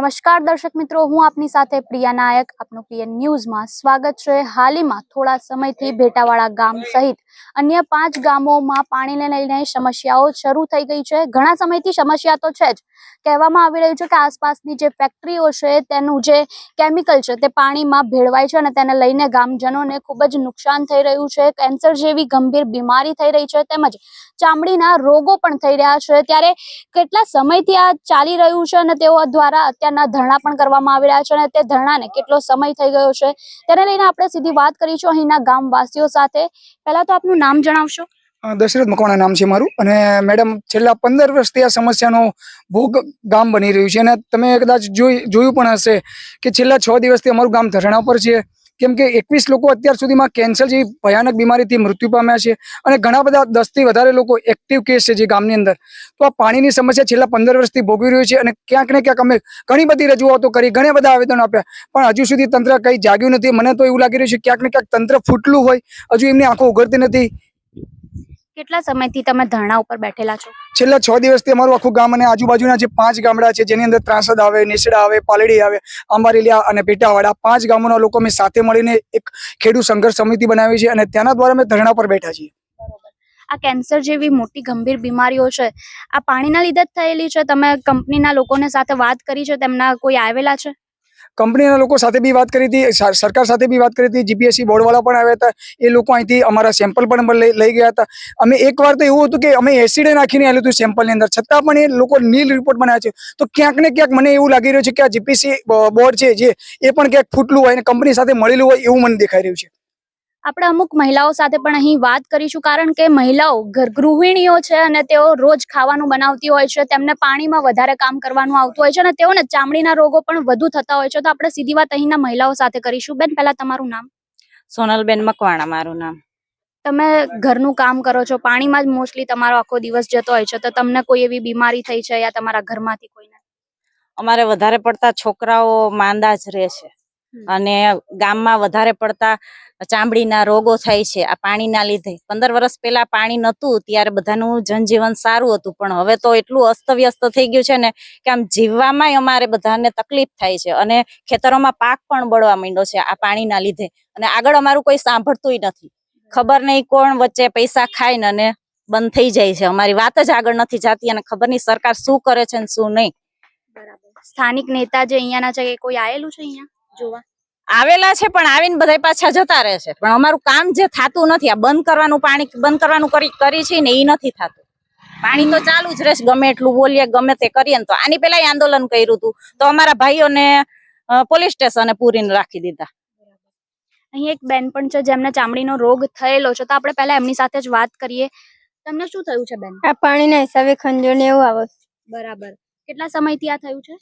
નમસ્કાર દર્શક મિત્રો, હું આપની સાથે પ્રિયા નાયક. આપનું પ્રિય ન્યૂઝમાં સ્વાગત છે. હાલમાં થોડા સમયથી ભેટાવાડા ગામ સહિત અન્ય 5 ગામોમાં પાણીને લઈને સમસ્યાઓ શરૂ થઈ ગઈ છે. ઘણા સમયથી સમસ્યા તો છે જ. કહેવામાં આવી રહ્યું છે કે આસપાસની જે ફેક્ટરીઓ છે તેનું જે કેમિકલ છે તે પાણીમાં ભેળવાય છે અને તેને લઈને ગામજનોને ખૂબ જ નુકસાન થઈ રહ્યું છે. કેન્સર જેવી ગંભીર બીમારી થઈ રહી છે, તેમજ ચામડીના રોગો પણ થઈ રહ્યા છે. ત્યારે કેટલા સમયથી આ ચાલી રહ્યું છે અને તેઓ દ્વારા અત્યારના ધરણા પણ કરવામાં આવી રહ્યા છે અને તે ધરણાને કેટલો સમય થઈ ગયો છે તેને લઈને આપણે સીધી વાત કરીશું અહીંના ગામવાસીઓ સાથે. પહેલા તો આપનું નામ જણાવશો? દશરથ મકવાણા નામ છે મારું. અને મેડમ, છેલ્લા 15 વર્ષથી આ સમસ્યાનો ભોગ ગામ બની રહ્યું છે અને તમે કદાચ જોયું પણ હશે કે છેલ્લા 6 દિવસથી અમારું ગામ ધરણા પર છે. કેમ કે 21 લોકો અત્યાર સુધીમાં કેન્સર જેવી ભયાનક બીમારીથી મૃત્યુ પામ્યા છે અને ઘણા બધા 10 થી વધારે લોકો એક્ટિવ કેસ છે જે ગામની અંદર. તો આ પાણીની સમસ્યા છેલ્લા 15 વર્ષથી ભોગવી રહ્યું છે અને ક્યાંક ને ક્યાંક અમે ઘણી બધી રજૂઆતો કરી, ઘણા બધા આવેદનો આપ્યા, પણ હજુ સુધી તંત્ર કંઈ જાગ્યું નથી. મને તો એવું લાગી રહ્યું છે ક્યાંક ને ક્યાંક તંત્ર ફૂટલું હોય, હજુ એમની આંખો ઉઘડતી નથી. કેટલા સમયથી તમે ધરણા ઉપર બેઠેલા છો? છેલ્લા 6 દિવસથી અમારું આખું ગામ અને આજુબાજુના જે 5 ગામડા છે, જેની અંદર ત્રાસદ આવે, નેસડા આવે, પાલડી આવે, આંબારેલિયા અને ભેટાવાડા, 5 ગામોના લોકો અમે સાથે મળીને એક ખેડૂત સંઘર્ષ સમિતિ બનાવી છે અને તેના દ્વારા અમે ધરણા પર બેઠા છીએ. આ કેન્સર જેવી મોટી ગંભીર બીમારીઓ છે, આ પાણીના લીધે જ થયેલી છે? તમે કંપનીના લોકોને સાથે વાત કરી છે? તેમના કોઈ આવેલા છે? કંપનીના લોકો સાથે બી વાત કરી હતી, સરકાર સાથે બી વાત કરી હતી, જીપીએસસી બોર્ડવાળા પણ આવ્યા હતા. એ લોકો અહીંથી અમારા સેમ્પલ પણ લઈ ગયા હતા. અમે એકવાર તો એવું હતું કે અમે એસિડ નાખીને આવેલું હતું સેમ્પલની અંદર, છતાં પણ એ લોકો નીલ રિપોર્ટ બનાવ્યા છે. તો ક્યાંક ને ક્યાંક મને એવું લાગી રહ્યું છે કે આ જીપીએસસી બોર્ડ છે જે એ પણ ક્યાંક ફૂટલું હોય અને કંપની સાથે મળેલું હોય એવું મને દેખાઈ રહ્યું છે. આપણે અમુક મહિલાઓ સાથે પણ અહીં વાત કરીશું, કારણ કે મહિલાઓ ગૃહિણીઓ છે અને તેઓ રોજ ખાવાનું બનાવતી હોય છે. તેમને પાણીમાં વધારે કામ કરવાનું આવતું હોય છે અને તેઓને ચામડીના રોગો પણ વધુ થતા હોય છે. તો આપણે સીધી વાત અહીંના મહિલાઓ સાથે કરીશું. બેન, પહેલા તમારું નામ? સોનલબેન મકવાણા મારું નામ. તમે ઘરનું કામ કરો છો, પાણીમાં જ મોસ્ટલી તમારો આખો દિવસ જતો હોય છે, તો તમને કોઈ એવી બીમારી થઈ છે યા તમારા ઘરમાંથી કોઈને? અમારે વધારે પડતા છોકરાઓ માંદા જ રહે છે અને ગામમાં વધારે પડતા ચામડીના રોગો થાય છે આ પાણીના લીધે. 15 વર્ષ પહેલા પાણી નહોતું ત્યારે બધાનું જનજીવન સારું હતું, પણ હવે તો એટલું અસ્તવ્યસ્ત થઈ ગયું છે ને કે આમ જીવવામાં અમારે બધાને તકલીફ થાય છે અને ખેતરોમાં પાક પણ બળવા માંડ્યો છે આ પાણીના લીધે. અને આગળ અમારું કોઈ સાંભળતું નથી. ખબર નહીં કોણ વચ્ચે પૈસા ખાઈને અને બંધ થઈ જાય છે. અમારી વાત જ આગળ નથી જાતી અને ખબર નહીં સરકાર શું કરે છે ને શું નહીં. સ્થાનિક નેતા જે અહીંયાના છે, કોઈ આયેલું છે અહીંયા જોવા? આવેલા છે, પણ આવીને બધા પાછા જતા રહે છે. પણ અમારું કામ જે થાતું નથી, આ બંધ કરવાનું, પાણી બંધ કરવાનું કરી છે ને એ નથી થતું. પાણી તો ચાલુ જ રહેશે, ગમે એટલું બોલીએ, ગમે તે કરીએ ને. તો આની પેલા આંદોલન કર્યું હતું તો અમારા ભાઈઓને પોલીસ સ્ટેશને પૂરીને રાખી દીધા. અહીં એક બેન પણ છે જેમને ચામડીનો રોગ થયેલો છે, તો આપણે પહેલા એમની સાથે જ વાત કરીએ. તમને શું થયું છે બેન? આ પાણીના હિસાબે ખંજોળ ને એવું આવે. બરાબર. કેટલા સમયથી આ થયું છે?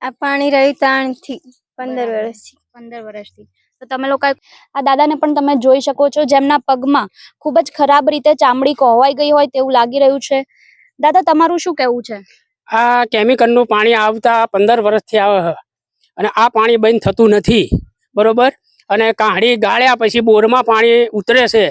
આ પાણી રહ્યું 3 થી 15 વર્ષથી. 15 વર્ષથી. તો તમે લોકો આ દાદાને પણ તમે જોઈ શકો છો, જેમના પગમાં ખૂબ જ ખરાબ રીતે ચામડી કોહવાઈ ગઈ હોય તેવું લાગી રહ્યું છે. દાદા, તમારું શું કહેવું છે? આ કેમિકલનું પાણી આવતા 15 વર્ષથી આવે છે અને આ પાણી બંધ થતું નથી, બરોબર. અને કાંહડી ગાળ્યા પછી બોરમાં પાણી ઉતરે છે,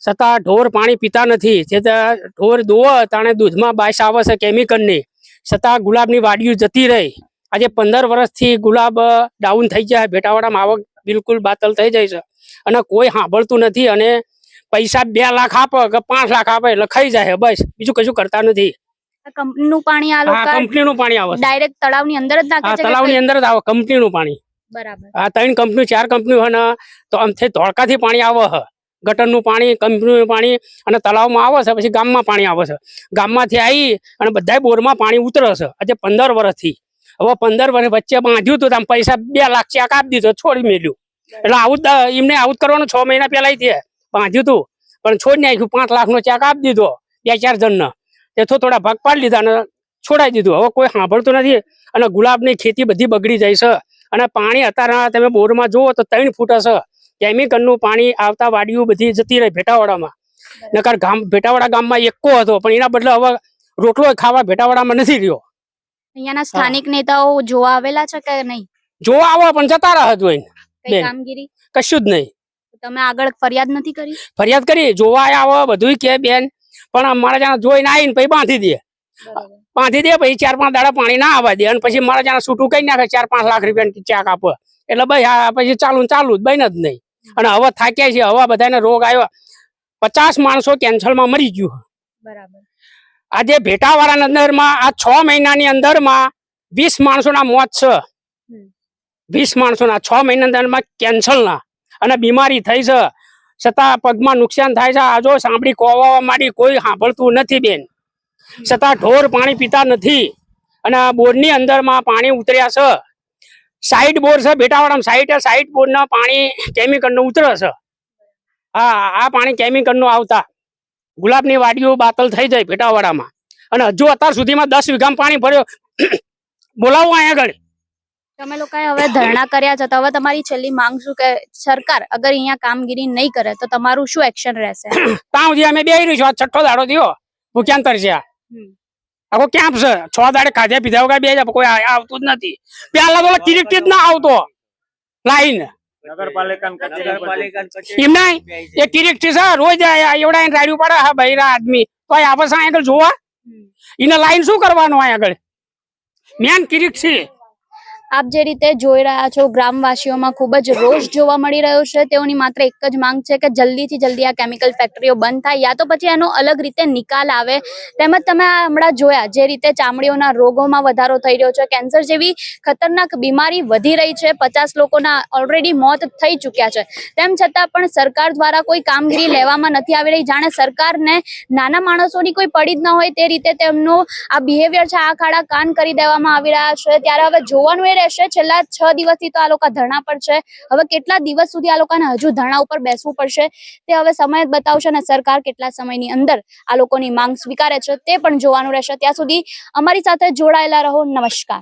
છતાં ઢોર પાણી પીતા નથી. છતાં ઢોર દોવે તાણે દૂધમાં બાસ આવે છે કેમિકલની, છતાં ગુલાબની વાડીઓ જતી રહી. આજે 15 વર્ષથી ગુલાબ ડાઉન થઈ જાય. ભેટાવાડામાં આવક બિલકુલ બાતલ થઈ જાય છે અને કોઈ સાંભળતું નથી. અને પૈસા 2 લાખ આપે કે 5 લાખ આપે એટલે ખાઈ જાય, બસ, બીજું કશું કરતા નથી. કંપનીનું પાણી આ લોકો કંપનીનું પાણી આવે, ડાયરેક્ટ તળાવની અંદર જ નાખે છે? તળાવની અંદર જ આવે કંપનીનું પાણી. બરાબર. આ 3 કંપની 4 કંપનીઓ હોય ને, તો આમથી ધોળકાથી પાણી આવે છે. ગટરનું પાણી, કંપનીનું પાણી અને તળાવમાં આવે છે, પછી ગામમાં પાણી આવે છે. ગામમાંથી આવી અને બધા બોરમાં પાણી ઉતરે છે આજે 15 વર્ષથી. હવે 15 વર્ષ વચ્ચે બાંધ્યું હતું, આમ પૈસા 2 લાખ ચેક આપી દીધો, છોડી મેલ્યું. એટલે આવું એમને આવું કરવાનું 6 મહિના પહેલા બાંધ્યું હતું, પણ છોડી નાખ્યું. 5 લાખનો ચેક આપી દીધો 2-4 જણને. તે થોડા ભાગ પાડી લીધા અને છોડાઈ દીધું. હવે કોઈ સાંભળતું નથી અને ગુલાબની ખેતી બધી બગડી જાય છે. અને પાણી અત્યારે તમે બોરમાં જુઓ તો 3 ફૂટ હશે. કેમિકલનું પાણી આવતા વાડીઓ બધી જતી રહી ભેટાવાડામાં. નકર ભેટાવાડા ગામમાં એકો હતો, પણ એના બદલે હવે રોટલો ખાવા ભેટાવાડામાં નથી રહ્યો. અહીંયાના સ્થાનિક નેતાઓ જોવા આવેલા છે કે નહીં? જોવા આવો પણ જતા રહે જોઈને. કઈ કામગીરી? કશું જ નહીં. તમે આગળ ફરિયાદ નથી કરી? ફરિયાદ કરી, જોવા આવો બધું કે બેન, પણ અમારા ત્યાં જોઈને આવીને પછી બાંધી દે. બાંધી દે, પછી 4-5 દાડા પાણી ના આવવા દે, અને પછી મારા જાણે છૂટું કઈ નાખે 4-5 લાખ રૂપિયા ચેક આપે, એટલે ભાઈ આ પછી ચાલુ જ બને જ નહીં. અને હવે થાક્યા છે, હવે બધાને રોગ આવ્યો, 50 માણસો કેન્સરમાં મરી ગયું. બરાબર. આજે ભેટાવાળાના અંદરમાં આ 6 મહિનાની અંદરમાં 20 માણસોના મોત છે. 20 માણસોના 6 મહિનાની અંદરમાં કેન્સરના, અને બીમારી થઈ છે, છતાં પગમાં નુકસાન થાય છે. આ જો સાંભળી કોવા માંડી, કોઈ સાંભળતું નથી બેન, છતાં ઢોર પાણી પીતા નથી. અને આ બોરની અંદરમાં પાણી ઉતર્યા છે. સાઈડ બોર છે ભેટાવાળામાં, સાઈડ બોરના પાણી કેમિકલનું ઉતરે છે. આ પાણી કેમિકલનું આવતા ગુલાબની વાડીઓ બાતલ થઈ જાય ભેટાવાળામાં. અને હજુ અત્યાર સુધીમાં 10 વીઘામાં પાણી ભર્યો. બોલાવો અહીંયા આગળ. તમે લોકોએ હવે ધરણા કર્યા છે, તો હવે તમારી છેલ્લી માંગ શું કે સરકાર અગર અહીંયા કામગીરી નહીં કરે તો તમારું શું એક્શન રહેશે? ત્યાં સુધી અમે બેહી રહીશું. આ 6ઠ્ઠો દાડો થયો, ભૂખ્યાંતર છે. આખો ક્યાંપ છે, 6 દાડે ખાધા પીધા વગર બે કોઈ આવતું જ નથી. પેલા તો કિરીટ જ ના આવતો લાઈન એમને એ કિરીટ છે, રોજ એવડા રાડ્યું પડે. હા બૈરા આદમી તો આવે છે આગળ જોવા, એને લાઈન શું કરવાનું આગળ? મેન કિરીટ છે. આપ જે રીતે જોઈ રહ્યા છો, ગ્રામવાસીઓમાં ખૂબ જ રોષ જોવા મળી રહ્યો છે. તેઓની માત્ર એક જ માંગ છે કે જલ્દીથી જલ્દી આ કેમિકલ ફેક્ટરીઓ બંધ થાય, યા તો પછી એનો અલગ રીતે નિકાલ આવે. તેમજ તમે આ હમણાં જોયા જે રીતે ચામડીઓના રોગોમાં વધારો થઈ રહ્યો છે, કેન્સર જેવી ખતરનાક બીમારી વધી રહી છે, 50 લોકોના ઓલરેડી મોત થઈ ચૂક્યા છે. તેમ છતાં પણ સરકાર દ્વારા કોઈ કામગીરી લેવામાં નથી આવી રહી. જાણે સરકારને નાના માણસોની કોઈ પડી જ ન હોય તે રીતે તેમનું આ બિહેવિયર છે, આ ખાડા કાન કરી દેવામાં આવી રહ્યા છે. ત્યારે હવે જોવાનું એ રહેશે, છેલ્લા 6 દિવસથી તો આ લોકો ધરણા પર છે. હવે કેટલા દિવસ સુધી આ લોકોને હજુ ધરણા ઉપર બેસવું પડશે તે હવે સમય જ બતાવશે, અને સરકાર કેટલા સમયની અંદર આ લોકોની માંગ સ્વીકારે છે તે પણ જોવાનું રહેશે. ત્યાં સુધી અમારી સાથે જોડાયેલા રહો. નમસ્કાર.